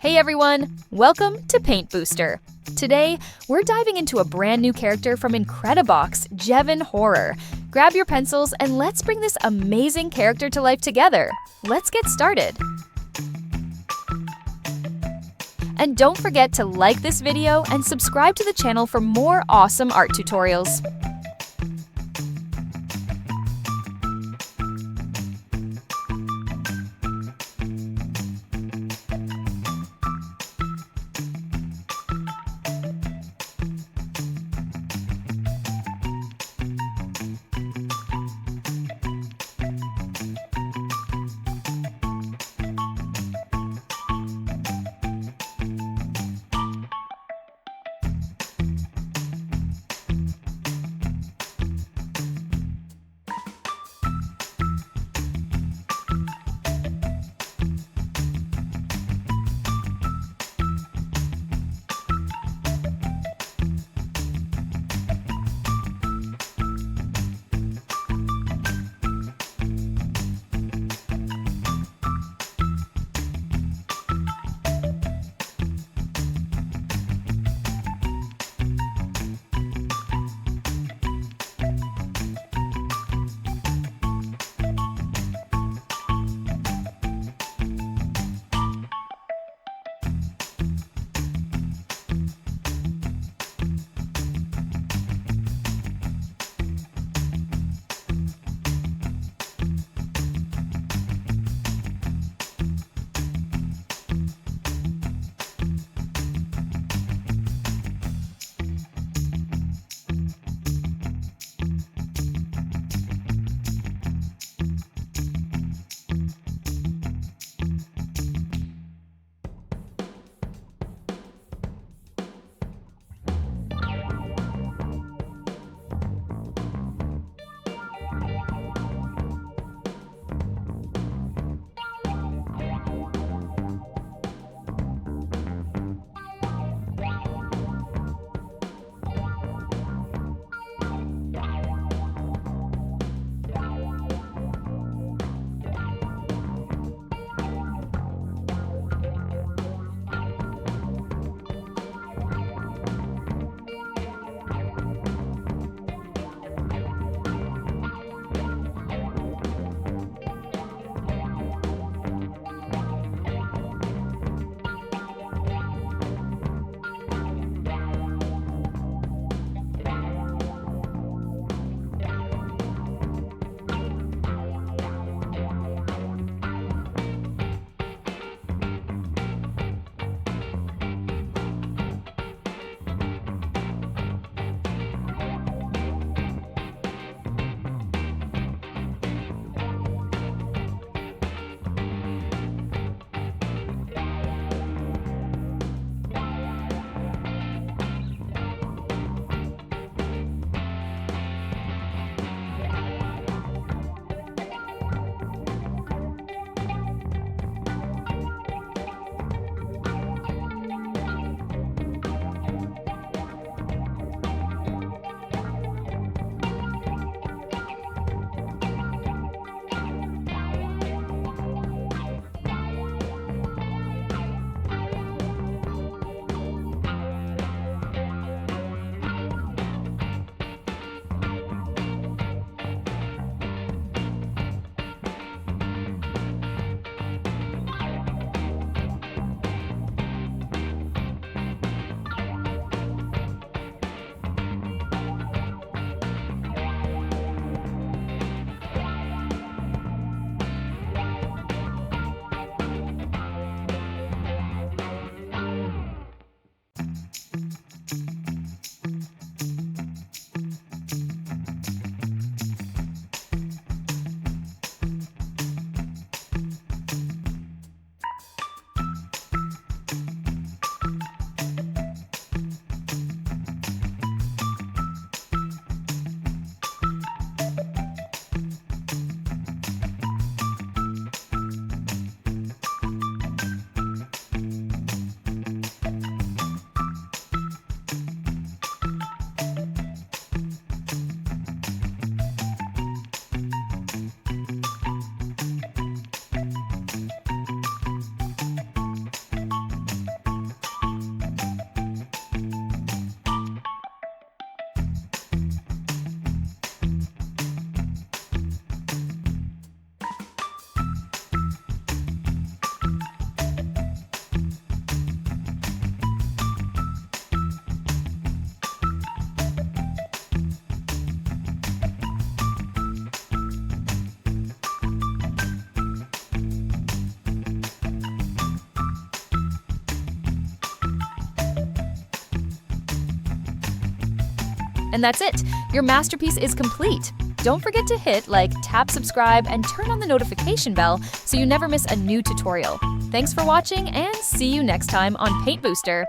Hey everyone, welcome to Paint Booster. Today, we're diving into a brand new character from Incredibox, JEVIN Horror. Grab your pencils and let's bring this amazing character to life together. Let's get started. And don't forget to like this video and subscribe to the channel for more awesome art tutorials. And that's it! Your masterpiece is complete! Don't forget to hit like, tap subscribe, and turn on the notification bell so you never miss a new tutorial. Thanks for watching, and see you next time on Paint Booster!